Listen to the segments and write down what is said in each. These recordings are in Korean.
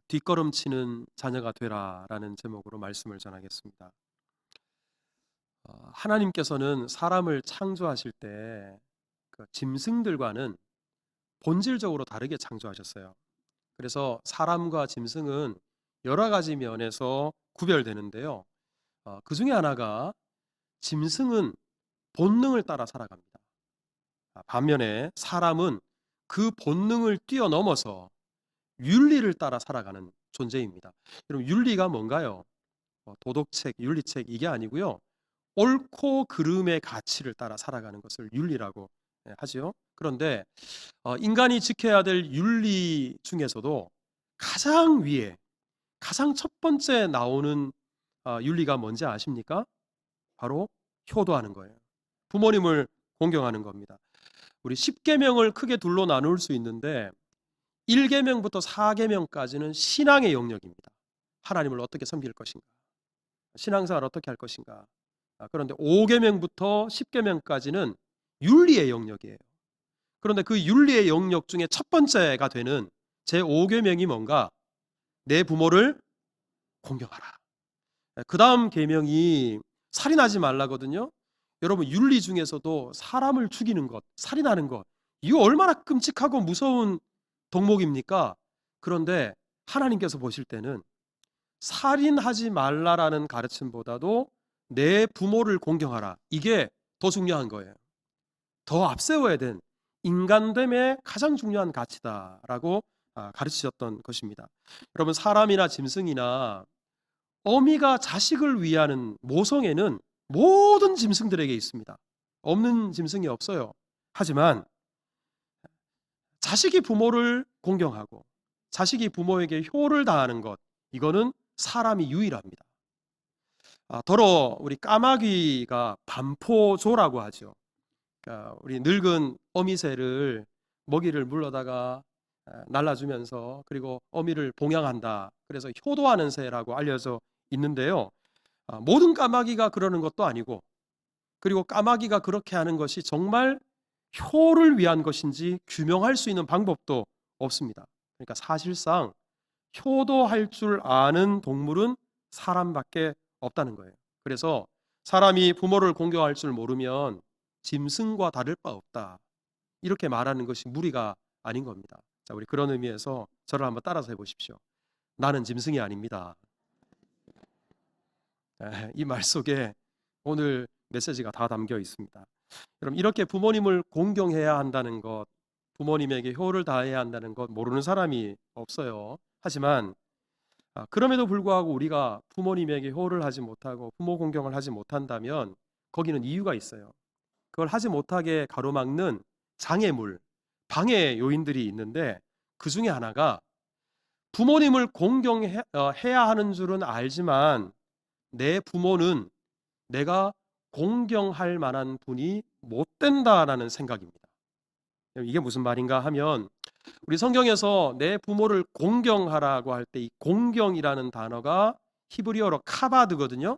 뒷걸음치는 자녀가 되라라는 제목으로 말씀을 전하겠습니다. 하나님께서는 사람을 창조하실 때 짐승들과는 본질적으로 다르게 창조하셨어요. 그래서 사람과 짐승은 여러 가지 면에서 구별되는데요. 그 중에 하나가 짐승은 본능을 따라 살아갑니다. 반면에 사람은 그 본능을 뛰어넘어서 윤리를 따라 살아가는 존재입니다. 여러분, 윤리가 뭔가요? 도덕책, 윤리책 이게 아니고요. 옳고 그름의 가치를 따라 살아가는 것을 윤리라고 하죠. 그런데 인간이 지켜야 될 윤리 중에서도 가장 위에, 가장 첫 번째 나오는 윤리가 뭔지 아십니까? 바로 효도하는 거예요. 부모님을 공경하는 겁니다. 우리 10계명을 크게 둘로 나눌 수 있는데 1계명부터 4계명까지는 신앙의 영역입니다. 하나님을 어떻게 섬길 것인가, 신앙생활 어떻게 할 것인가. 그런데 5계명부터 10계명까지는 윤리의 영역이에요. 그런데 그 윤리의 영역 중에 첫 번째가 되는 제5계명이 뭔가? 내 부모를 공경하라. 그 다음 계명이 살인하지 말라거든요. 여러분, 윤리 중에서도 사람을 죽이는 것, 살인하는 것, 이거 얼마나 끔찍하고 무서운 덕목입니까? 그런데 하나님께서 보실 때는 살인하지 말라라는 가르침보다도 내 부모를 공경하라, 이게 더 중요한 거예요. 더 앞세워야 된 인간됨의 가장 중요한 가치다라고 가르치셨던 것입니다. 여러분, 사람이나 짐승이나 어미가 자식을 위하는 모성애는 모든 짐승들에게 있습니다. 없는 짐승이 없어요. 하지만 자식이 부모를 공경하고 자식이 부모에게 효를 다하는 것, 이거는 사람이 유일합니다. 더러 우리 까마귀가 반포조라고 하죠. 그러니까 우리 늙은 어미새를 먹이를 물러다가 날라주면서 그리고 어미를 봉양한다. 그래서 효도하는 새라고 알려져 있는데요. 모든 까마귀가 그러는 것도 아니고, 그리고 까마귀가 그렇게 하는 것이 정말 효를 위한 것인지 규명할 수 있는 방법도 없습니다. 그러니까 사실상 효도할 줄 아는 동물은 사람밖에 없다는 거예요. 그래서 사람이 부모를 공경할 줄 모르면 짐승과 다를 바 없다, 이렇게 말하는 것이 무리가 아닌 겁니다. 자, 우리 그런 의미에서 저를 한번 따라서 해보십시오. 나는 짐승이 아닙니다. 이 말 속에 오늘 메시지가 다 담겨 있습니다. 여러분, 이렇게 부모님을 공경해야 한다는 것, 부모님에게 효를 다해야 한다는 것 모르는 사람이 없어요. 하지만 그럼에도 불구하고 우리가 부모님에게 효를 하지 못하고 부모 공경을 하지 못한다면 거기는 이유가 있어요. 그걸 하지 못하게 가로막는 장애물, 방해 요인들이 있는데, 그 중에 하나가 부모님을 공경해야 하는 줄은 알지만 내 부모는 내가 공경할 만한 분이 못 된다라는 생각입니다. 이게 무슨 말인가 하면, 우리 성경에서 내 부모를 공경하라고 할 때 이 공경이라는 단어가 히브리어로 카바드거든요.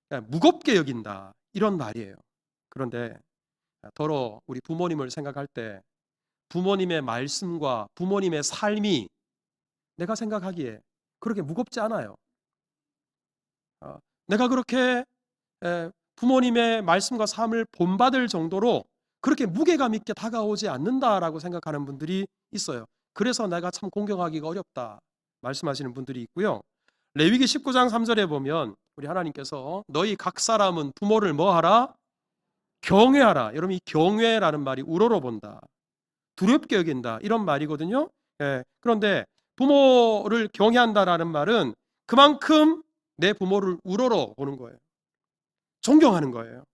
그러니까 무겁게 여긴다, 이런 말이에요. 그런데 더러 우리 부모님을 생각할 때 부모님의 말씀과 부모님의 삶이 내가 생각하기에 그렇게 무겁지 않아요. 내가 그렇게 부모님의 말씀과 삶을 본받을 정도로 그렇게 무게감 있게 다가오지 않는다라고 생각하는 분들이 있어요. 그래서 내가 참 공경하기가 어렵다 말씀하시는 분들이 있고요. 레위기 19장 3절에 보면 우리 하나님께서 너희 각 사람은 부모를 뭐하라? 경외하라. 여러분, 이 경외라는 말이 우러러 본다, 두렵게 여긴다, 이런 말이거든요. 그런데 부모를 경외한다라는 말은 그만큼 내 부모를 우러러 보는 거예요. 존경하는 거예요.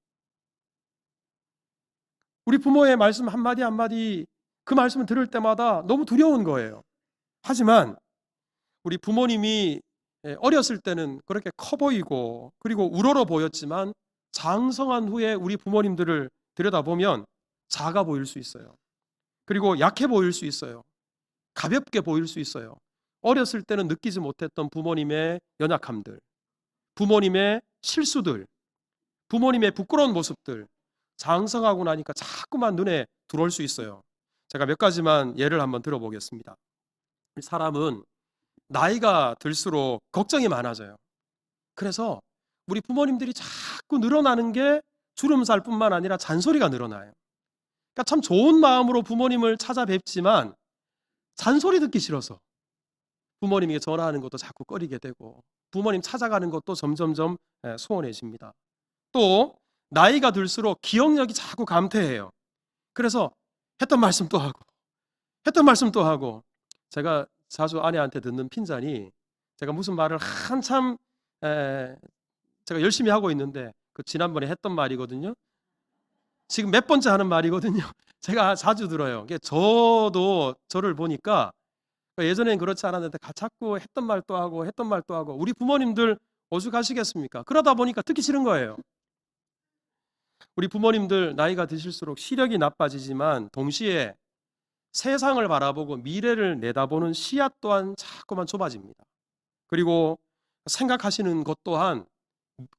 우리 부모의 말씀 한마디 한마디, 그 말씀을 들을 때마다 너무 두려운 거예요. 하지만 우리 부모님이 어렸을 때는 그렇게 커 보이고 그리고 우러러 보였지만 장성한 후에 우리 부모님들을 들여다보면 작아 보일 수 있어요. 그리고 약해 보일 수 있어요. 가볍게 보일 수 있어요. 어렸을 때는 느끼지 못했던 부모님의 연약함들, 부모님의 실수들, 부모님의 부끄러운 모습들, 장성하고 나니까 자꾸만 눈에 들어올 수 있어요. 제가 몇 가지만 예를 한번 들어보겠습니다. 사람은 나이가 들수록 걱정이 많아져요. 그래서 우리 부모님들이 자꾸 늘어나는 게 주름살뿐만 아니라 잔소리가 늘어나요. 그러니까 참 좋은 마음으로 부모님을 찾아뵙지만 잔소리 듣기 싫어서 부모님에게 전화하는 것도 자꾸 꺼리게 되고 부모님 찾아가는 것도 점점점 소원해집니다. 또 나이가 들수록 기억력이 자꾸 감퇴해요. 그래서 했던 말씀 또 하고 했던 말씀 또 하고 제가 자주 아내한테 듣는 핀잔이 제가 무슨 말을 한참 제가 열심히 하고 있는데 그 지난번에 했던 말이거든요. 지금 몇 번째 하는 말이거든요. 제가 자주 들어요. 저도 저를 보니까 예전엔 그렇지 않았는데 자꾸 했던 말 또 하고 했던 말 또 하고 우리 부모님들 오죽하시겠습니까? 그러다 보니까 듣기 싫은 거예요. 우리 부모님들 나이가 드실수록 시력이 나빠지지만 동시에 세상을 바라보고 미래를 내다보는 시야 또한 자꾸만 좁아집니다. 그리고 생각하시는 것 또한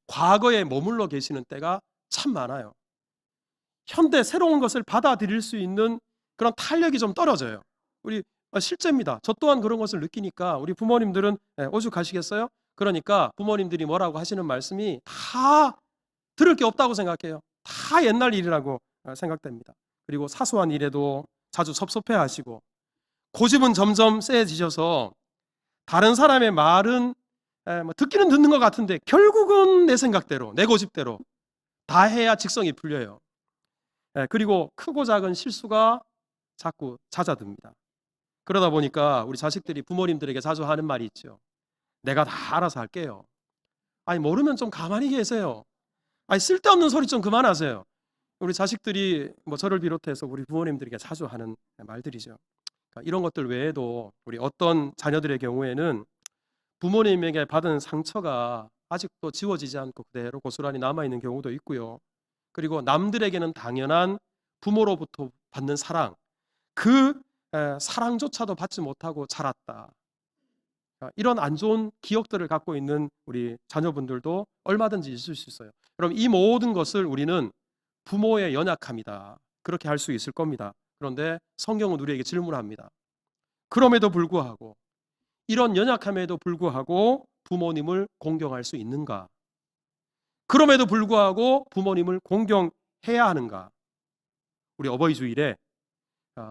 과거에 머물러 계시는 때가 참 많아요. 현대 새로운 것을 받아들일 수 있는 그런 탄력이 좀 떨어져요. 우리 실제입니다. 저 또한 그런 것을 느끼니까 우리 부모님들은 오죽하시겠어요? 그러니까 부모님들이 뭐라고 하시는 말씀이 다 들을 게 없다고 생각해요. 다 옛날 일이라고 생각됩니다. 그리고 사소한 일에도 자주 섭섭해하시고 고집은 점점 세지셔서 다른 사람의 말은 듣기는 듣는 것 같은데 결국은 내 생각대로 내 고집대로 다 해야 직성이 풀려요. 그리고 크고 작은 실수가 자꾸 잦아듭니다. 그러다 보니까 우리 자식들이 부모님들에게 자주 하는 말이 있죠. 내가 다 알아서 할게요. 아니 모르면 좀 가만히 계세요. 아니 쓸데없는 소리 좀 그만하세요. 우리 자식들이 저를 비롯해서 우리 부모님들에게 자주 하는 말들이죠. 그러니까 이런 것들 외에도 우리 어떤 자녀들의 경우에는 부모님에게 받은 상처가 아직도 지워지지 않고 그대로 고스란히 남아있는 경우도 있고요. 그리고 남들에게는 당연한 부모로부터 받는 사랑, 그 사랑조차도 받지 못하고 자랐다. 이런 안 좋은 기억들을 갖고 있는 우리 자녀분들도 얼마든지 있을 수 있어요. 그럼 이 모든 것을 우리는 부모의 연약함이다, 그렇게 할 수 있을 겁니다. 그런데 성경은 우리에게 질문합니다. 그럼에도 불구하고 이런 연약함에도 불구하고 부모님을 공경할 수 있는가? 그럼에도 불구하고 부모님을 공경해야 하는가? 우리 어버이 주일에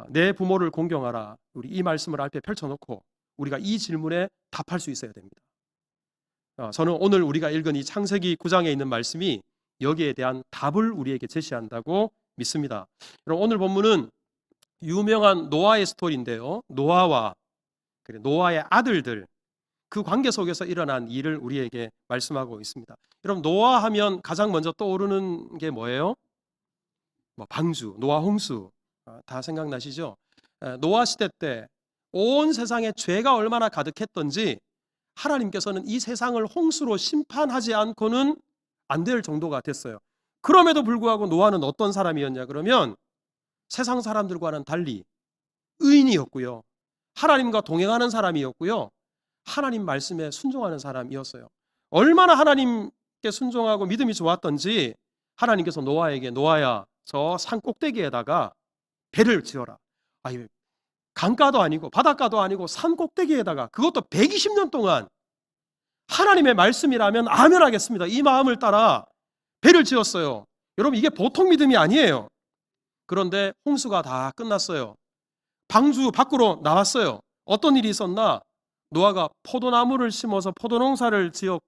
내 부모를 공경하라, 우리 이 말씀을 앞에 펼쳐놓고 우리가 이 질문에 답할 수 있어야 됩니다. 저는 오늘 우리가 읽은 이 창세기 9장에 있는 말씀이 여기에 대한 답을 우리에게 제시한다고 믿습니다. 그럼 오늘 본문은 유명한 노아의 스토리인데요, 노아와 노아의 아들들, 그 관계 속에서 일어난 일을 우리에게 말씀하고 있습니다. 여러분, 노아 하면 가장 먼저 떠오르는 게 뭐예요? 방주, 노아 홍수, 다 생각나시죠? 노아 시대 때 온 세상에 죄가 얼마나 가득했던지 하나님께서는 이 세상을 홍수로 심판하지 않고는 안 될 정도가 됐어요. 그럼에도 불구하고 노아는 어떤 사람이었냐 그러면 세상 사람들과는 달리 의인이었고요, 하나님과 동행하는 사람이었고요, 하나님 말씀에 순종하는 사람이었어요. 얼마나 하나님께 순종하고 믿음이 좋았던지 하나님께서 노아에게, 노아야, 저 산 꼭대기에다가 배를 지어라. 아니, 강가도 아니고 바닷가도 아니고 산 꼭대기에다가, 그것도 120년 동안 하나님의 말씀이라면 아멘 하겠습니다, 이 마음을 따라 배를 지었어요. 여러분, 이게 보통 믿음이 아니에요. 그런데 홍수가 다 끝났어요. 방주 밖으로 나왔어요. 어떤 일이 있었나? 노아가 포도나무를 심어서 포도농사를 지어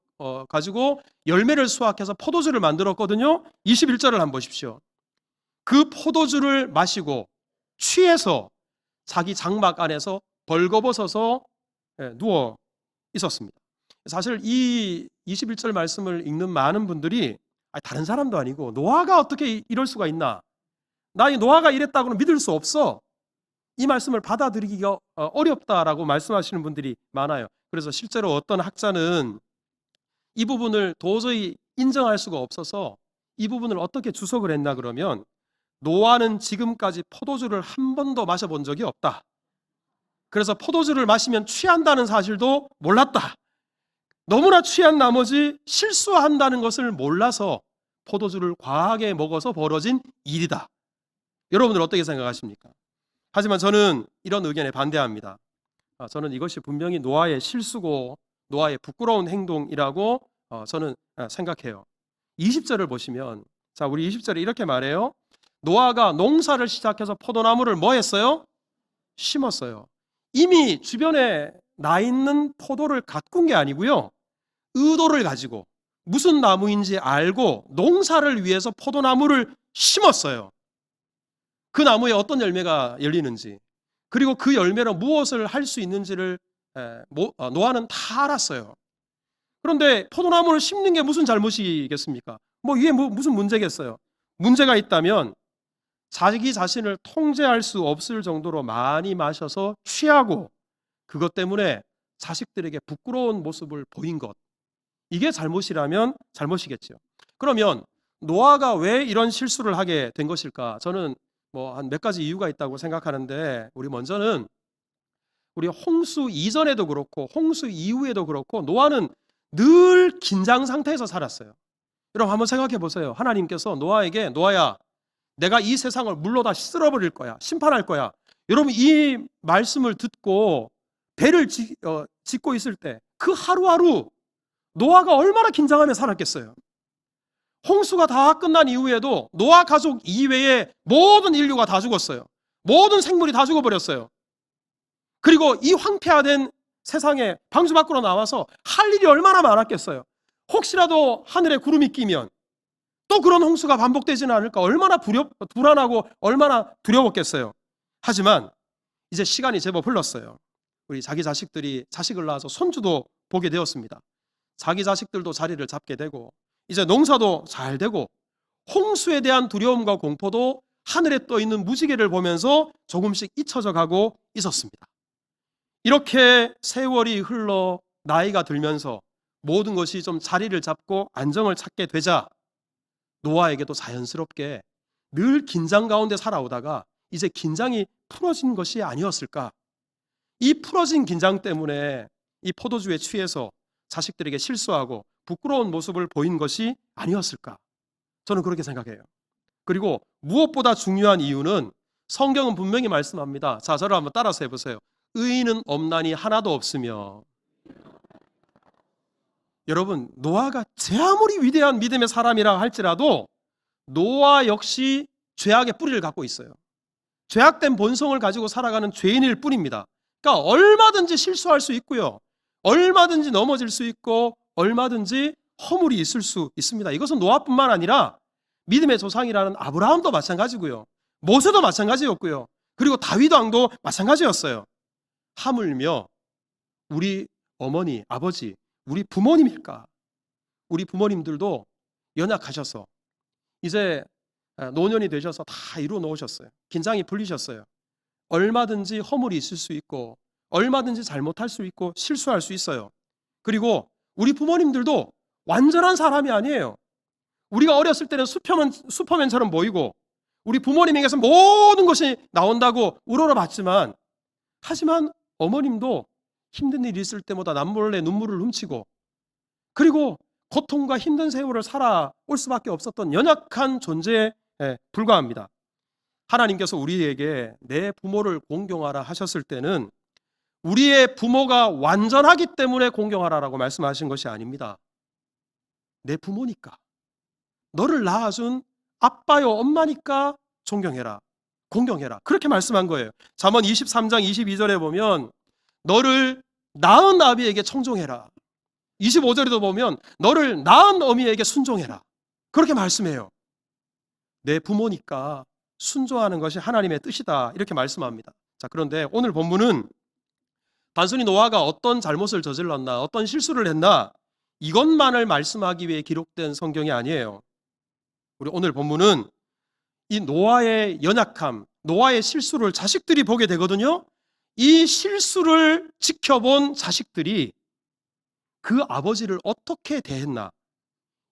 가지고 열매를 수확해서 포도주를 만들었거든요. 21절을 한번 보십시오. 그 포도주를 마시고 취해서 자기 장막 안에서 벌거벗어서 누워 있었습니다. 사실 이 21절 말씀을 읽는 많은 분들이 다른 사람도 아니고 노아가 어떻게 이럴 수가 있나, 나 이 노아가 이랬다고는 믿을 수 없어, 이 말씀을 받아들이기가 어렵다라고 말씀하시는 분들이 많아요. 그래서 실제로 어떤 학자는 이 부분을 도저히 인정할 수가 없어서 이 부분을 어떻게 주석을 했나 그러면, 노아는 지금까지 포도주를 한 번도 마셔본 적이 없다, 그래서 포도주를 마시면 취한다는 사실도 몰랐다, 너무나 취한 나머지 실수한다는 것을 몰라서 포도주를 과하게 먹어서 벌어진 일이다. 여러분들 어떻게 생각하십니까? 하지만 저는 이런 의견에 반대합니다. 저는 이것이 분명히 노아의 실수고 노아의 부끄러운 행동이라고 저는 생각해요. 20절을 보시면, 자, 우리 20절에 이렇게 말해요. 노아가 농사를 시작해서 포도나무를 뭐 했어요? 심었어요. 이미 주변에 나 있는 포도를 가꾼 게 아니고요, 의도를 가지고 무슨 나무인지 알고 농사를 위해서 포도나무를 심었어요. 그 나무에 어떤 열매가 열리는지, 그리고 그 열매로 무엇을 할 수 있는지를 노아는 다 알았어요. 그런데 포도나무를 심는 게 무슨 잘못이겠습니까? 이게 무슨 문제겠어요? 문제가 있다면 자기 자신을 통제할 수 없을 정도로 많이 마셔서 취하고, 그것 때문에 자식들에게 부끄러운 모습을 보인 것, 이게 잘못이라면 잘못이겠죠. 그러면 노아가 왜 이런 실수를 하게 된 것일까? 저는 한 몇 가지 이유가 있다고 생각하는데, 우리 먼저는 우리 홍수 이전에도 그렇고 홍수 이후에도 그렇고 노아는 늘 긴장 상태에서 살았어요. 여러분 한번 생각해 보세요. 하나님께서 노아에게, 노아야, 내가 이 세상을 물로 다 쓸어버릴 거야, 심판할 거야. 여러분 이 말씀을 듣고 배를 짓고 있을 때 그 하루하루 노아가 얼마나 긴장하며 살았겠어요. 홍수가 다 끝난 이후에도 노아 가족 이외에 모든 인류가 다 죽었어요. 모든 생물이 다 죽어버렸어요. 그리고 이 황폐화된 세상에 방주 밖으로 나와서 할 일이 얼마나 많았겠어요. 혹시라도 하늘에 구름이 끼면 또 그런 홍수가 반복되지는 않을까, 얼마나 불안하고 얼마나 두려웠겠어요. 하지만 이제 시간이 제법 흘렀어요. 우리 자기 자식들이 자식을 낳아서 손주도 보게 되었습니다. 자기 자식들도 자리를 잡게 되고, 이제 농사도 잘 되고, 홍수에 대한 두려움과 공포도 하늘에 떠 있는 무지개를 보면서 조금씩 잊혀져 가고 있었습니다. 이렇게 세월이 흘러 나이가 들면서 모든 것이 좀 자리를 잡고 안정을 찾게 되자 노아에게도 자연스럽게 늘 긴장 가운데 살아오다가 이제 긴장이 풀어진 것이 아니었을까? 이 풀어진 긴장 때문에 이 포도주에 취해서 자식들에게 실수하고 부끄러운 모습을 보인 것이 아니었을까? 저는 그렇게 생각해요. 그리고 무엇보다 중요한 이유는 성경은 분명히 말씀합니다. 자, 저를 한번 따라서 해보세요. 의인은 없나니 하나도 없으며. 여러분, 노아가 제 아무리 위대한 믿음의 사람이라 할지라도 노아 역시 죄악의 뿌리를 갖고 있어요. 죄악된 본성을 가지고 살아가는 죄인일 뿐입니다. 그러니까 얼마든지 실수할 수 있고요, 얼마든지 넘어질 수 있고, 얼마든지 허물이 있을 수 있습니다. 이것은 노아뿐만 아니라 믿음의 조상이라는 아브라함도 마찬가지고요, 모세도 마찬가지였고요, 그리고 다윗 왕도 마찬가지였어요. 하물며 우리 어머니, 아버지, 우리 부모님일까? 우리 부모님들도 연약하셔서 이제 노년이 되셔서 다 이루어 놓으셨어요. 긴장이 풀리셨어요. 얼마든지 허물이 있을 수 있고, 얼마든지 잘못할 수 있고, 실수할 수 있어요. 그리고 우리 부모님들도 완전한 사람이 아니에요. 우리가 어렸을 때는 슈퍼맨처럼 보이고 우리 부모님에게서 모든 것이 나온다고 우러러봤지만, 하지만 어머님도 힘든 일이 있을 때마다 남몰래 눈물을 훔치고, 그리고 고통과 힘든 세월을 살아올 수밖에 없었던 연약한 존재에 불과합니다. 하나님께서 우리에게 내 부모를 공경하라 하셨을 때는 우리의 부모가 완전하기 때문에 공경하라라고 말씀하신 것이 아닙니다. 내 부모니까, 너를 낳아준 아빠요 엄마니까 존경해라, 공경해라, 그렇게 말씀한 거예요. 잠언 23장 22절에 보면 너를 낳은 아비에게 청종해라, 25절에도 보면 너를 낳은 어미에게 순종해라, 그렇게 말씀해요. 내 부모니까 순종하는 것이 하나님의 뜻이다, 이렇게 말씀합니다. 자, 그런데 오늘 본문은 단순히 노아가 어떤 잘못을 저질렀나, 어떤 실수를 했나, 이것만을 말씀하기 위해 기록된 성경이 아니에요. 우리 오늘 본문은 이 노아의 연약함, 노아의 실수를 자식들이 보게 되거든요. 이 실수를 지켜본 자식들이 그 아버지를 어떻게 대했나,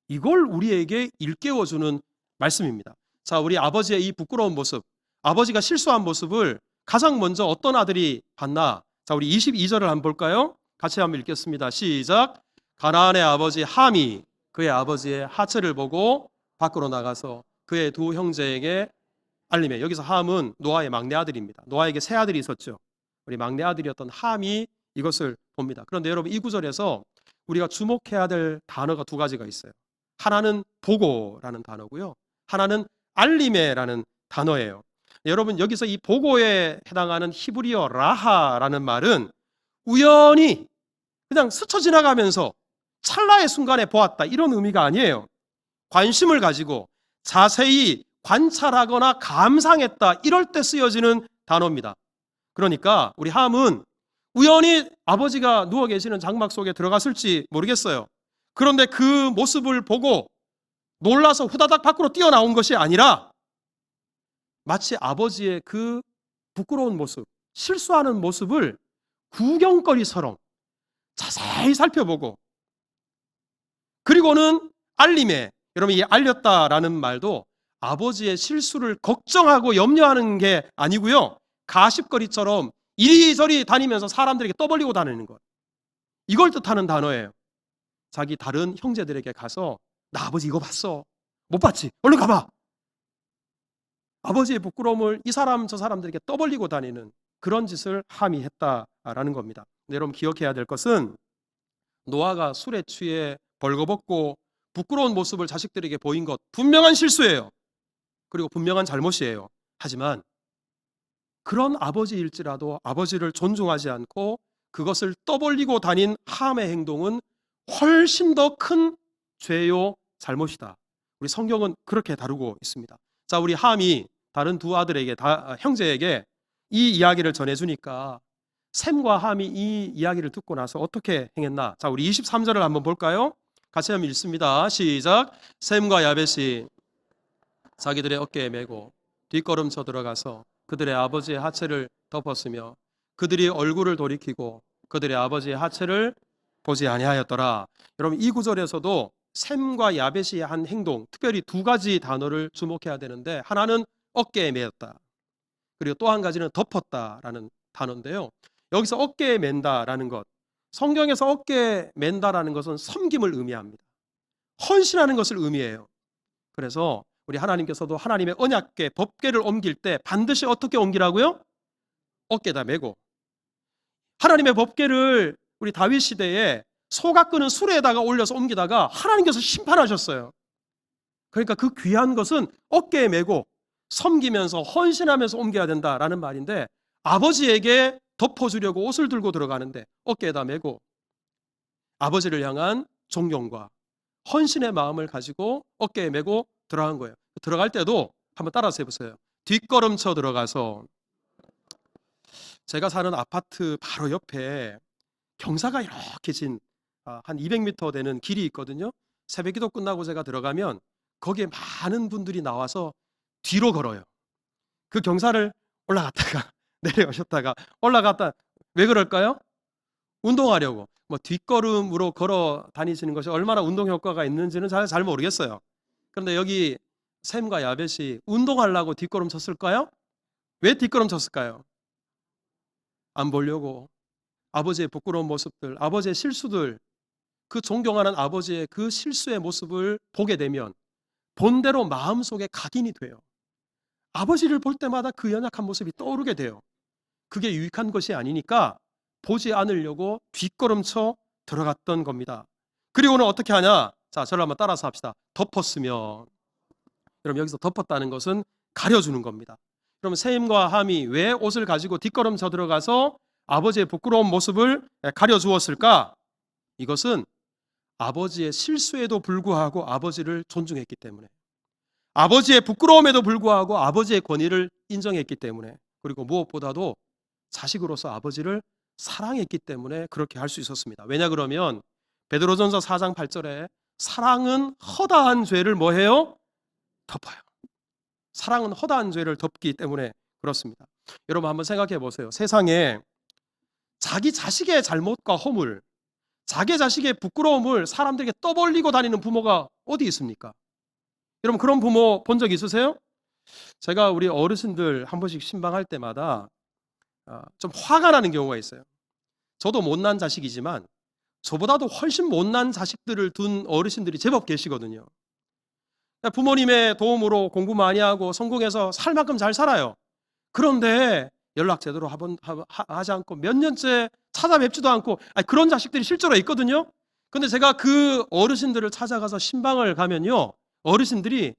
이걸 우리에게 일깨워주는 말씀입니다. 자, 우리 아버지의 이 부끄러운 모습, 아버지가 실수한 모습을 가장 먼저 어떤 아들이 봤나? 자, 우리 22절을 한번 볼까요? 같이 한번 읽겠습니다. 시작. 가나안의 아버지 함이 그의 아버지의 하체를 보고 밖으로 나가서 그의 두 형제에게 알림해. 여기서 함은 노아의 막내 아들입니다. 노아에게 세 아들이 있었죠. 우리 막내 아들이었던 함이 이것을 봅니다. 그런데 여러분, 이 구절에서 우리가 주목해야 될 단어가 두 가지가 있어요. 하나는 보고라는 단어고요, 하나는 알림에라는 단어예요. 여러분, 여기서 이 보고에 해당하는 히브리어 라하라는 말은 우연히 그냥 스쳐 지나가면서 찰나의 순간에 보았다, 이런 의미가 아니에요. 관심을 가지고 자세히 관찰하거나 감상했다, 이럴 때 쓰여지는 단어입니다. 그러니까 우리 함은 우연히 아버지가 누워 계시는 장막 속에 들어갔을지 모르겠어요. 그런데 그 모습을 보고 놀라서 후다닥 밖으로 뛰어나온 것이 아니라 마치 아버지의 그 부끄러운 모습, 실수하는 모습을 구경거리처럼 자세히 살펴보고, 그리고는 알림에, 여러분, 이 알렸다라는 말도 아버지의 실수를 걱정하고 염려하는 게 아니고요, 가십거리처럼 이리저리 다니면서 사람들에게 떠벌리고 다니는 것, 이걸 뜻하는 단어예요. 자기 다른 형제들에게 가서 나 아버지 이거 봤어, 못 봤지? 얼른 가봐. 아버지의 부끄러움을 이 사람 저 사람들에게 떠벌리고 다니는 그런 짓을 함이 했다라는 겁니다. 근데 여러분, 기억해야 될 것은 노아가 술에 취해 벌거벗고 부끄러운 모습을 자식들에게 보인 것, 분명한 실수예요. 그리고 분명한 잘못이에요. 하지만 그런 아버지일지라도 아버지를 존중하지 않고 그것을 떠벌리고 다닌 함의 행동은 훨씬 더 큰 죄요, 잘못이다. 우리 성경은 그렇게 다루고 있습니다. 자, 우리 함이 다른 두 아들에게, 형제에게 이 이야기를 전해주니까 셈과 함이 이 이야기를 듣고 나서 어떻게 행했나? 자, 우리 23절을 한번 볼까요? 같이 한번 읽습니다. 시작. 셈과 야벳이 자기들의 어깨에 메고 뒷걸음쳐 들어가서 그들의 아버지의 하체를 덮었으며 그들이 얼굴을 돌이키고 그들의 아버지의 하체를 보지 아니하였더라. 여러분, 이 구절에서도 셈과 야벳이 한 행동, 특별히 두 가지 단어를 주목해야 되는데, 하나는 어깨에 메었다, 그리고 또 한 가지는 덮었다라는 단어인데요, 여기서 어깨에 맨다라는 것, 성경에서 어깨에 맨다라는 것은 섬김을 의미합니다. 헌신하는 것을 의미해요. 그래서 우리 하나님께서도 하나님의 언약궤, 법궤를 옮길 때 반드시 어떻게 옮기라고요? 어깨에다 메고. 하나님의 법궤를 우리 다윗 시대에 소가 끄는 수레에다가 올려서 옮기다가 하나님께서 심판하셨어요. 그러니까 그 귀한 것은 어깨에 메고 섬기면서 헌신하면서 옮겨야 된다라는 말인데, 아버지에게 덮어주려고 옷을 들고 들어가는데 어깨에다 메고 아버지를 향한 존경과 헌신의 마음을 가지고 어깨에 메고 들어간 거예요. 들어갈 때도 한번 따라서 해보세요. 뒷걸음쳐 들어가서, 제가 사는 아파트 바로 옆에 경사가 이렇게 진 한 200m 되는 길이 있거든요. 새벽 기도 끝나고 제가 들어가면 거기에 많은 분들이 나와서 뒤로 걸어요. 그 경사를 올라갔다가 내려오셨다가 올라갔다. 왜 그럴까요? 운동하려고. 뭐 뒷걸음으로 걸어 다니시는 것이 얼마나 운동 효과가 있는지는 잘 모르겠어요. 그런데 여기 셈과 야벳이 운동하려고 뒷걸음 쳤을까요? 왜 뒷걸음 쳤을까요? 안 보려고. 아버지의 부끄러운 모습들, 아버지의 실수들, 그 존경하는 아버지의 그 실수의 모습을 보게 되면 본대로 마음속에 각인이 돼요. 아버지를 볼 때마다 그 연약한 모습이 떠오르게 돼요. 그게 유익한 것이 아니니까 보지 않으려고 뒷걸음쳐 들어갔던 겁니다. 그리고는 어떻게 하냐? 자, 저를 한번 따라서 합시다. 덮었으면. 여러분, 여기서 덮었다는 것은 가려주는 겁니다. 그럼 셈과 함이 왜 옷을 가지고 뒷걸음쳐 들어가서 아버지의 부끄러운 모습을 가려주었을까? 이것은 아버지의 실수에도 불구하고 아버지를 존중했기 때문에, 아버지의 부끄러움에도 불구하고 아버지의 권위를 인정했기 때문에, 그리고 무엇보다도 자식으로서 아버지를 사랑했기 때문에 그렇게 할 수 있었습니다. 왜냐 그러면 베드로전서 4장 8절에 사랑은 허다한 죄를 뭐해요? 덮어요. 사랑은 허다한 죄를 덮기 때문에 그렇습니다. 여러분, 한번 생각해 보세요. 세상에 자기 자식의 잘못과 허물, 자기 자식의 부끄러움을 사람들에게 떠벌리고 다니는 부모가 어디 있습니까? 여러분, 그런 부모 본 적 있으세요? 제가 우리 어르신들 한 번씩 신방할 때마다 좀 화가 나는 경우가 있어요. 저도 못난 자식이지만 저보다도 훨씬 못난 자식들을 둔 어르신들이 제법 계시거든요. 부모님의 도움으로 공부 많이 하고 성공해서 살 만큼 잘 살아요. 그런데 연락 제대로 하지 않고 몇 년째 찾아뵙지도 않고, 그런 자식들이 실제로 있거든요. 근데 제가 그 어르신들을 찾아가서 신방을 가면요, 어르신들이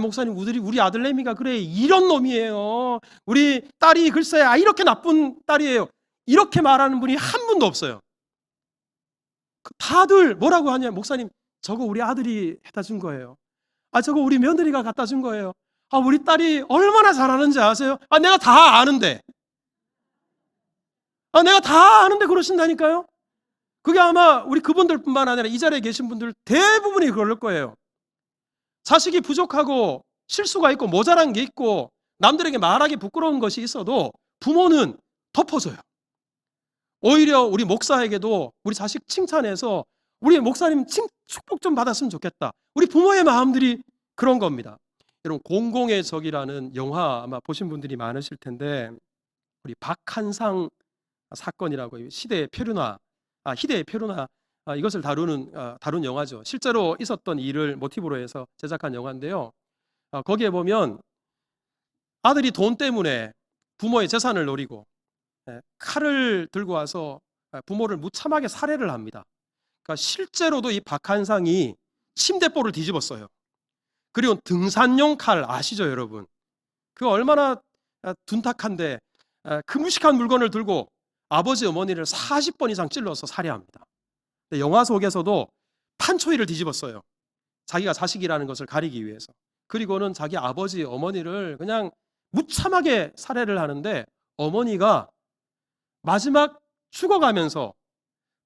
목사님, 우리 아들내미가 그래 이런 놈이에요. 우리 딸이 글쎄 이렇게 나쁜 딸이에요. 이렇게 말하는 분이 한 분도 없어요. 다들 뭐라고 하냐, 목사님 저거 우리 아들이 해다 준 거예요. 저거 우리 며느리가 갖다 준 거예요. 우리 딸이 얼마나 잘하는지 아세요? 내가 다 아는데. 내가 다 아는데 그러신다니까요. 그게 아마 우리 그분들뿐만 아니라 이 자리에 계신 분들 대부분이 그럴 거예요. 자식이 부족하고 실수가 있고 모자란 게 있고 남들에게 말하기 부끄러운 것이 있어도 부모는 덮어줘요. 오히려 우리 목사에게도 우리 자식 칭찬해서 우리 목사님 축복 좀 받았으면 좋겠다. 우리 부모의 마음들이 그런 겁니다. 여러분, 공공의 적이라는 영화 아마 보신 분들이 많으실 텐데, 우리 박한상 사건이라고 희대의 표류나 이것을 다룬 영화죠. 실제로 있었던 일을 모티브로 해서 제작한 영화인데요. 거기에 보면 아들이 돈 때문에 부모의 재산을 노리고 칼을 들고 와서 부모를 무참하게 살해를 합니다. 그러니까 실제로도 이 박한상이 침대볼을 뒤집었어요. 그리고 등산용 칼 아시죠, 여러분? 그 얼마나 둔탁한데 그 무식한 물건을 들고 아버지 어머니를 40번 이상 찔러서 살해합니다. 영화 속에서도 판초이를 뒤집었어요. 자기가 자식이라는 것을 가리기 위해서. 그리고는 자기 아버지 어머니를 그냥 무참하게 살해를 하는데, 어머니가 마지막 죽어가면서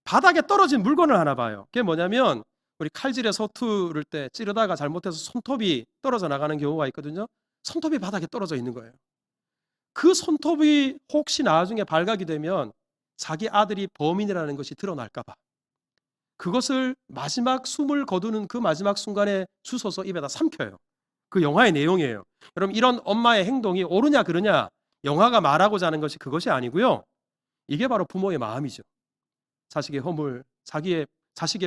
바닥에 떨어진 물건을 하나 봐요. 그게 뭐냐면, 우리 칼질에 서투를 때 찌르다가 잘못해서 손톱이 떨어져 나가는 경우가 있거든요. 손톱이 바닥에 떨어져 있는 거예요. 그 손톱이 혹시 나중에 발각이 되면 자기 아들이 범인이라는 것이 드러날까 봐 그것을 마지막 숨을 거두는 그 마지막 순간에 주워서 입에다 삼켜요. 그 영화의 내용이에요. 여러분, 이런 엄마의 행동이 옳으냐 그르냐 영화가 말하고자 하는 것이 그것이 아니고요. 이게 바로 부모의 마음이죠. 자식의 허물, 자식의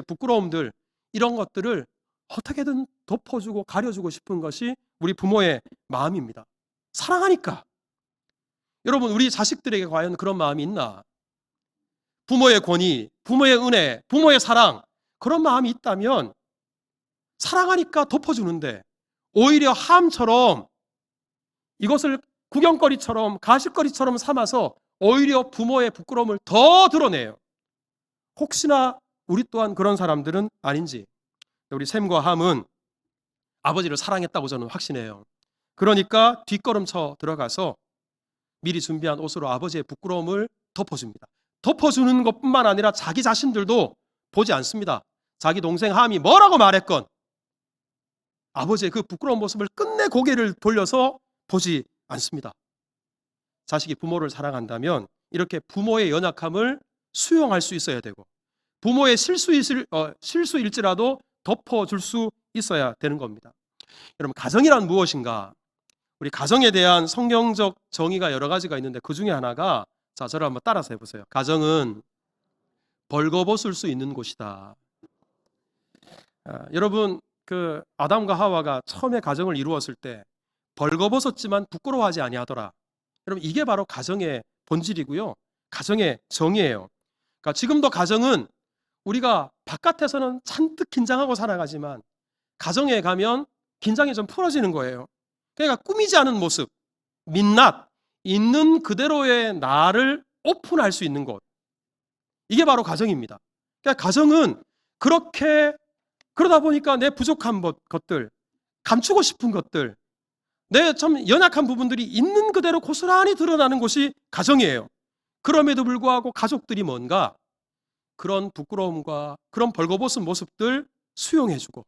부끄러움들, 이런 것들을 어떻게든 덮어주고 가려주고 싶은 것이 우리 부모의 마음입니다. 사랑하니까. 여러분, 우리 자식들에게 과연 그런 마음이 있나? 부모의 권위, 부모의 은혜, 부모의 사랑, 그런 마음이 있다면 사랑하니까 덮어주는데, 오히려 함처럼 이것을 구경거리처럼 가십거리처럼 삼아서 오히려 부모의 부끄러움을 더 드러내요. 혹시나 우리 또한 그런 사람들은 아닌지. 우리 샘과 함은 아버지를 사랑했다고 저는 확신해요. 그러니까 뒷걸음쳐 들어가서 미리 준비한 옷으로 아버지의 부끄러움을 덮어줍니다. 덮어주는 것뿐만 아니라 자기 자신들도 보지 않습니다. 자기 동생 함이 뭐라고 말했건 아버지의 그 부끄러운 모습을 끝내 고개를 돌려서 보지 않습니다. 자식이 부모를 사랑한다면 이렇게 부모의 연약함을 수용할 수 있어야 되고, 부모의 실수일지라도 덮어줄 수 있어야 되는 겁니다. 여러분, 가정이란 무엇인가? 우리 가정에 대한 성경적 정의가 여러 가지가 있는데 그 중에 하나가, 저를 한번 따라서 해보세요. 가정은 벌거벗을 수 있는 곳이다. 여러분, 그 아담과 하와가 처음에 가정을 이루었을 때 벌거벗었지만 부끄러워하지 아니하더라. 여러분, 이게 바로 가정의 본질이고요, 가정의 정의예요. 그러니까 지금도 가정은 우리가 바깥에서는 잔뜩 긴장하고 살아가지만 가정에 가면 긴장이 좀 풀어지는 거예요. 그러니까 꾸미지 않은 모습, 민낯, 있는 그대로의 나를 오픈할 수 있는 곳, 이게 바로 가정입니다. 그러니까 가정은 그러다 보니까 내 부족한 것들, 감추고 싶은 것들, 내 좀 연약한 부분들이 있는 그대로 고스란히 드러나는 곳이 가정이에요. 그럼에도 불구하고 가족들이 뭔가 그런 부끄러움과 그런 벌거벗은 모습들 수용해주고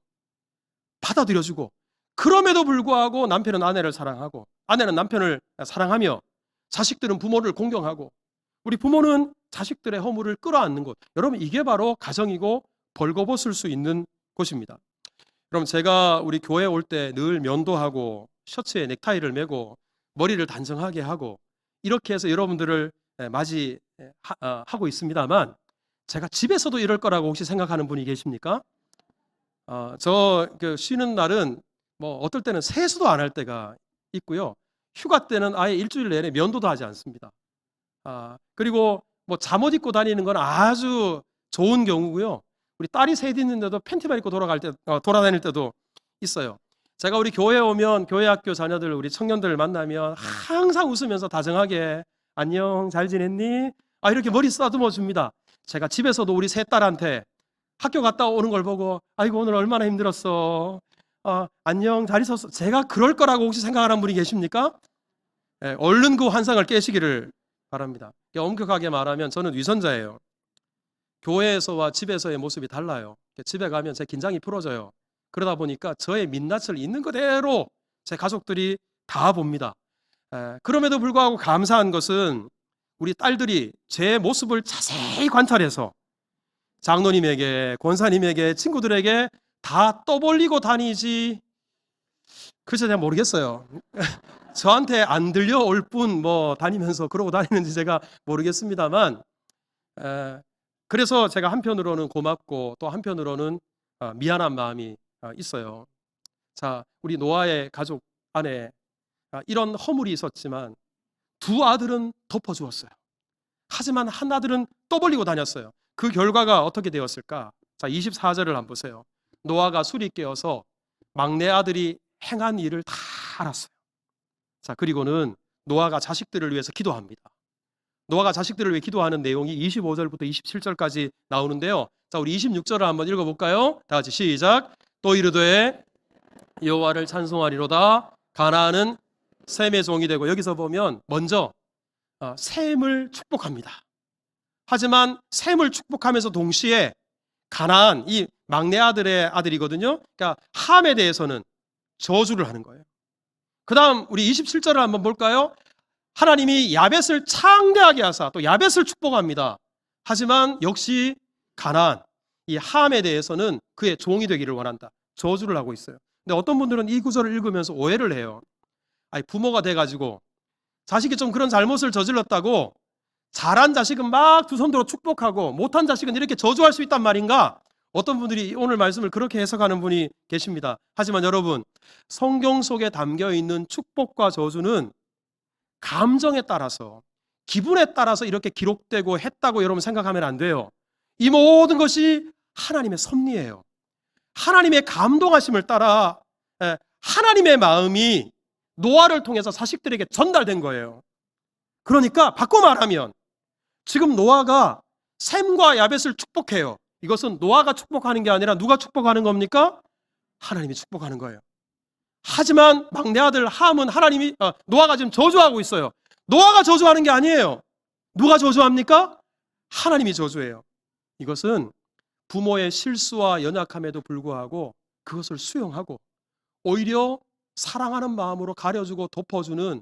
받아들여주고, 그럼에도 불구하고 남편은 아내를 사랑하고 아내는 남편을 사랑하며 자식들은 부모를 공경하고 우리 부모는 자식들의 허물을 끌어안는 곳, 여러분, 이게 바로 가정이고 벌거벗을 수 있는 곳입니다. 여러분, 제가 우리 교회 올 때 늘 면도하고 셔츠에 넥타이를 매고 머리를 단정하게 하고 이렇게 해서 여러분들을 맞이하고 있습니다만, 제가 집에서도 이럴 거라고 혹시 생각하는 분이 계십니까? 저 쉬는 날은 어떨 때는 세수도 안 할 때가 있고요. 휴가 때는 아예 일주일 내내 면도도 하지 않습니다. 그리고 뭐 잠옷 입고 다니는 건 아주 좋은 경우고요. 우리 딸이 셋 있는데도 팬티만 입고 돌아다닐 때도 있어요. 제가 우리 교회에 오면 교회 학교 자녀들, 우리 청년들 만나면 항상 웃으면서 다정하게 안녕, 잘 지냈니? 이렇게 머리 쓰다듬어 줍니다. 제가 집에서도 우리 세 딸한테 학교 갔다 오는 걸 보고 아이고 오늘 얼마나 힘들었어. 안녕, 잘 있었어. 제가 그럴 거라고 혹시 생각하는 분이 계십니까? 얼른 그 환상을 깨시기를 바랍니다. 엄격하게 말하면 저는 위선자예요. 교회에서와 집에서의 모습이 달라요. 집에 가면 제 긴장이 풀어져요. 그러다 보니까 저의 민낯을 있는 그대로 제 가족들이 다 봅니다. 그럼에도 불구하고 감사한 것은 우리 딸들이 제 모습을 자세히 관찰해서 장로님에게, 권사님에게, 친구들에게 다 떠벌리고 다니지. 글쎄 제가 모르겠어요. 저한테 안 들려올 뿐 뭐 다니면서 그러고 다니는지 제가 모르겠습니다만, 그래서 제가 한편으로는 고맙고 또 한편으로는 미안한 마음이 있어요. 자, 우리 노아의 가족 안에 이런 허물이 있었지만 두 아들은 덮어주었어요. 하지만 한 아들은 떠벌리고 다녔어요. 그 결과가 어떻게 되었을까? 자, 24절을 한번 보세요. 노아가 술이 깨어서 막내 아들이 행한 일을 다 알았어요. 자, 그리고는 노아가 자식들을 위해서 기도합니다. 노아가 자식들을 위해 기도하는 내용이 25절부터 27절까지 나오는데요. 자, 우리 26절을 한번 읽어볼까요? 다 같이 시작. 또 이르되 여호와를 찬송하리로다. 가나안은 셈의 종이 되고, 여기서 보면 먼저 셈을 축복합니다. 하지만 셈을 축복하면서 동시에 가나안, 이 막내 아들의 아들이거든요. 그러니까 함에 대해서는 저주를 하는 거예요. 그 다음 우리 27절을 한번 볼까요? 하나님이 야벳을 창대하게 하사 또 야벳을 축복합니다. 하지만 역시 가나안, 이 함에 대해서는 그의 종이 되기를 원한다. 저주를 하고 있어요. 근데 어떤 분들은 이 구절을 읽으면서 오해를 해요. 부모가 돼가지고 자식이 좀 그런 잘못을 저질렀다고 잘한 자식은 막 두 손들어 축복하고 못한 자식은 이렇게 저주할 수 있단 말인가? 어떤 분들이 오늘 말씀을 그렇게 해석하는 분이 계십니다. 하지만 여러분, 성경 속에 담겨 있는 축복과 저주는 감정에 따라서, 기분에 따라서 이렇게 기록되고 했다고 여러분 생각하면 안 돼요. 이 모든 것이 하나님의 섭리예요. 하나님의 감동하심을 따라 하나님의 마음이 노아를 통해서 자식들에게 전달된 거예요. 그러니까 바꿔 말하면 지금 노아가 셈과 야벳을 축복해요. 이것은 노아가 축복하는 게 아니라 누가 축복하는 겁니까? 하나님이 축복하는 거예요. 하지만 막내 아들 함은 노아가 지금 저주하고 있어요. 노아가 저주하는 게 아니에요. 누가 저주합니까? 하나님이 저주해요. 이것은 부모의 실수와 연약함에도 불구하고 그것을 수용하고 오히려 사랑하는 마음으로 가려주고 덮어주는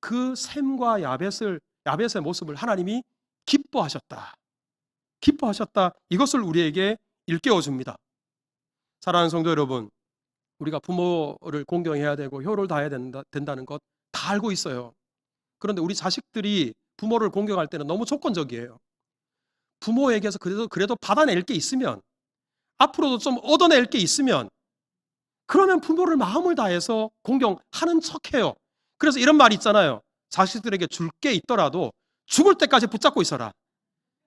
그 셈과 야벳의 모습을 하나님이 기뻐하셨다. 이것을 우리에게 일깨워 줍니다. 사랑하는 성도 여러분, 우리가 부모를 공경해야 되고 효를 다해야 된다는 것 다 알고 있어요. 그런데 우리 자식들이 부모를 공경할 때는 너무 조건적이에요. 부모에게서 그래도 받아낼 게 있으면, 앞으로도 좀 얻어낼 게 있으면, 그러면 부모를 마음을 다해서 공경하는 척해요. 그래서 이런 말이 있잖아요. 자식들에게 줄 게 있더라도 죽을 때까지 붙잡고 있어라.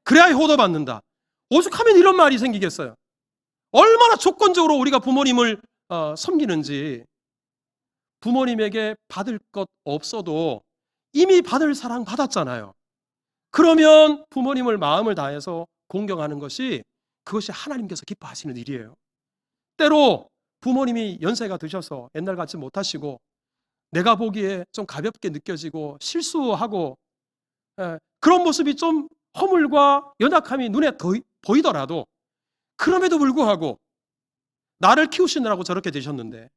그래야 효도받는다. 오죽하면 이런 말이 생기겠어요. 얼마나 조건적으로 우리가 부모님을 섬기는지. 부모님에게 받을 것 없어도 이미 받을 사랑 받았잖아요. 그러면 부모님을 마음을 다해서 공경하는 것이, 그것이 하나님께서 기뻐하시는 일이에요. 때로 부모님이 연세가 드셔서 옛날 같지 못하시고 내가 보기에 좀 가볍게 느껴지고 실수하고 그런 모습이 좀 허물과 연약함이 눈에 보이더라도, 그럼에도 불구하고 나를 키우시느라고 저렇게 되셨는데,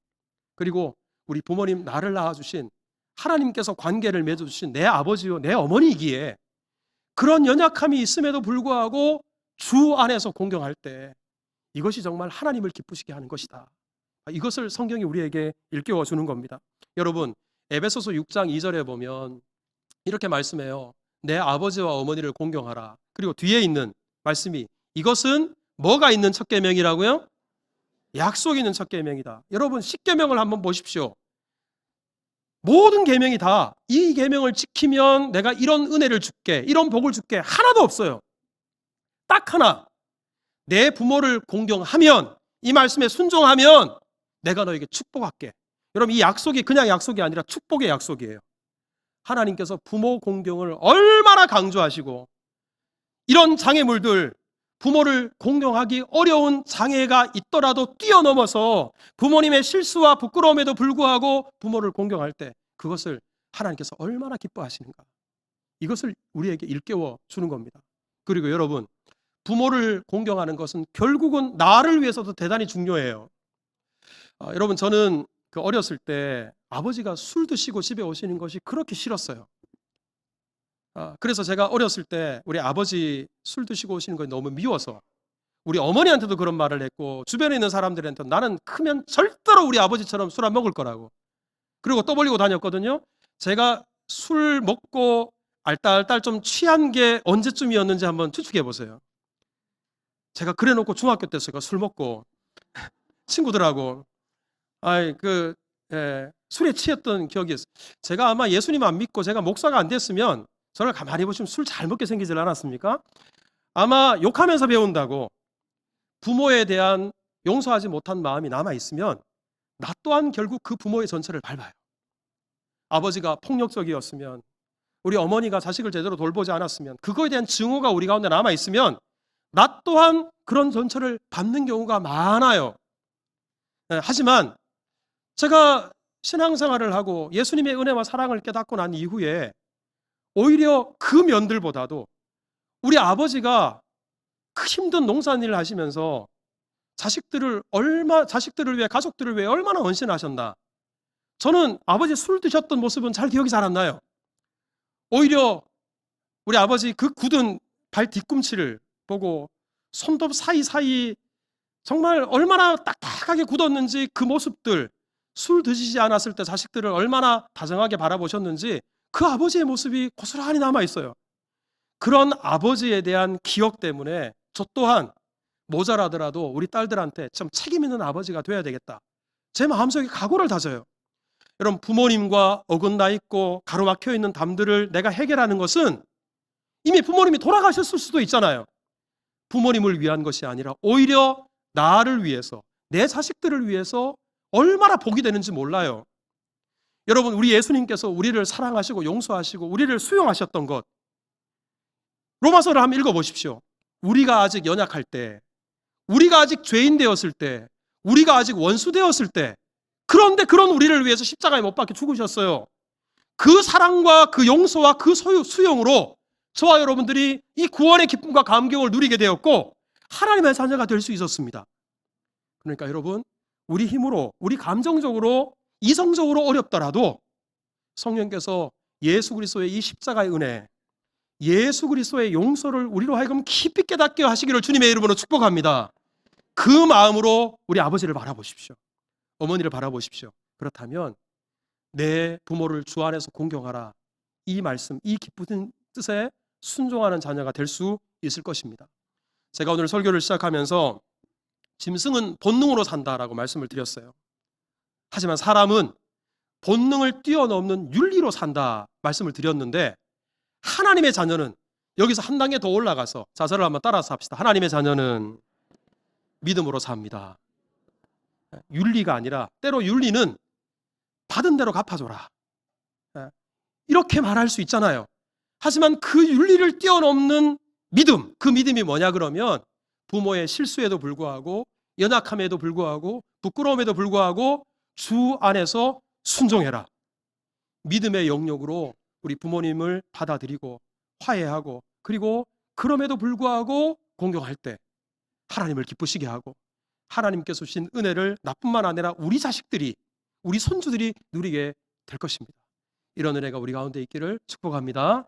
그리고 우리 부모님, 나를 낳아주신 하나님께서 관계를 맺어주신 내 아버지요 내 어머니이기에 그런 연약함이 있음에도 불구하고 주 안에서 공경할 때 이것이 정말 하나님을 기쁘시게 하는 것이다. 이것을 성경이 우리에게 일깨워 주는 겁니다. 여러분, 에베소서 6장 2절에 보면 이렇게 말씀해요. 내 아버지와 어머니를 공경하라. 그리고 뒤에 있는 말씀이, 이것은 뭐가 있는 첫 계명이라고요? 약속이 있는 첫 계명이다. 여러분, 10계명을 한번 보십시오. 모든 계명이 다 이 계명을 지키면 내가 이런 은혜를 줄게, 이런 복을 줄게, 하나도 없어요. 딱 하나, 내 부모를 공경하면, 이 말씀에 순종하면 내가 너에게 축복할게. 여러분, 이 약속이 그냥 약속이 아니라 축복의 약속이에요. 하나님께서 부모 공경을 얼마나 강조하시고, 이런 장애물들, 부모를 공경하기 어려운 장애가 있더라도 뛰어넘어서 부모님의 실수와 부끄러움에도 불구하고 부모를 공경할 때 그것을 하나님께서 얼마나 기뻐하시는가, 이것을 우리에게 일깨워 주는 겁니다. 그리고 여러분, 부모를 공경하는 것은 결국은 나를 위해서도 대단히 중요해요. 여러분, 저는 어렸을 때 아버지가 술 드시고 집에 오시는 것이 그렇게 싫었어요. 그래서 제가 어렸을 때 우리 아버지 술 드시고 오시는 거 너무 미워서 우리 어머니한테도 그런 말을 했고, 주변에 있는 사람들한테 나는 크면 절대로 우리 아버지처럼 술 안 먹을 거라고, 그리고 떠벌리고 다녔거든요. 제가 술 먹고 알딸딸 좀 취한 게 언제쯤이었는지 한번 추측해 보세요. 제가 그래놓고 중학교 때 제가 술 먹고 친구들하고 술에 취했던 기억이 있어요. 제가 아마 예수님 안 믿고 제가 목사가 안 됐으면, 저를 가만히 보시면 술 잘 먹게 생기질 않았습니까? 아마 욕하면서 배운다고 부모에 대한 용서하지 못한 마음이 남아있으면 나 또한 결국 그 부모의 전체를 밟아요. 아버지가 폭력적이었으면, 우리 어머니가 자식을 제대로 돌보지 않았으면, 그거에 대한 증오가 우리 가운데 남아있으면 나 또한 그런 전체를 밟는 경우가 많아요. 하지만 제가 신앙생활을 하고 예수님의 은혜와 사랑을 깨닫고 난 이후에 오히려 그 면들보다도 우리 아버지가 그 힘든 농사일을 하시면서 자식들을 위해, 가족들을 위해 얼마나 헌신하셨나. 저는 아버지 술 드셨던 모습은 잘 기억이 잘 안 나요. 오히려 우리 아버지 그 굳은 발 뒤꿈치를 보고 손톱 사이사이 정말 얼마나 딱딱하게 굳었는지, 그 모습들, 술 드시지 않았을 때 자식들을 얼마나 다정하게 바라보셨는지 그 아버지의 모습이 고스란히 남아있어요. 그런 아버지에 대한 기억 때문에 저 또한 모자라더라도 우리 딸들한테 좀 책임 있는 아버지가 돼야 되겠다, 제 마음속에 각오를 다져요. 여러분, 부모님과 어긋나 있고 가로막혀 있는 담들을 내가 해결하는 것은 이미 부모님이 돌아가셨을 수도 있잖아요. 부모님을 위한 것이 아니라 오히려 나를 위해서, 내 자식들을 위해서 얼마나 복이 되는지 몰라요. 여러분, 우리 예수님께서 우리를 사랑하시고 용서하시고 우리를 수용하셨던 것, 로마서를 한번 읽어보십시오. 우리가 아직 연약할 때, 우리가 아직 죄인 되었을 때, 우리가 아직 원수 되었을 때, 그런데 그런 우리를 위해서 십자가에 못 박혀 죽으셨어요. 그 사랑과 그 용서와 그 수용으로 저와 여러분들이 이 구원의 기쁨과 감격을 누리게 되었고 하나님의 자녀가 될 수 있었습니다. 그러니까 여러분, 우리 힘으로, 우리 감정적으로, 이성적으로 어렵더라도 성령께서 예수 그리스도의 이 십자가의 은혜, 예수 그리스도의 용서를 우리로 하여금 깊이 깨닫게 하시기를 주님의 이름으로 축복합니다. 그 마음으로 우리 아버지를 바라보십시오. 어머니를 바라보십시오. 그렇다면 내 부모를 주 안에서 공경하라, 이 말씀, 이 기쁜 뜻에 순종하는 자녀가 될 수 있을 것입니다. 제가 오늘 설교를 시작하면서 짐승은 본능으로 산다라고 말씀을 드렸어요. 하지만 사람은 본능을 뛰어넘는 윤리로 산다 말씀을 드렸는데, 하나님의 자녀는 여기서 한 단계 더 올라가서, 자, 저를 한번 따라서 합시다. 하나님의 자녀는 믿음으로 삽니다. 윤리가 아니라, 때로 윤리는 받은 대로 갚아줘라, 이렇게 말할 수 있잖아요. 하지만 그 윤리를 뛰어넘는 믿음, 그 믿음이 뭐냐 그러면 부모의 실수에도 불구하고, 연약함에도 불구하고, 부끄러움에도 불구하고 주 안에서 순종해라. 믿음의 영역으로 우리 부모님을 받아들이고 화해하고, 그리고 그럼에도 불구하고 공경할 때 하나님을 기쁘시게 하고 하나님께서 주신 은혜를 나뿐만 아니라 우리 자식들이, 우리 손주들이 누리게 될 것입니다. 이런 은혜가 우리 가운데 있기를 축복합니다.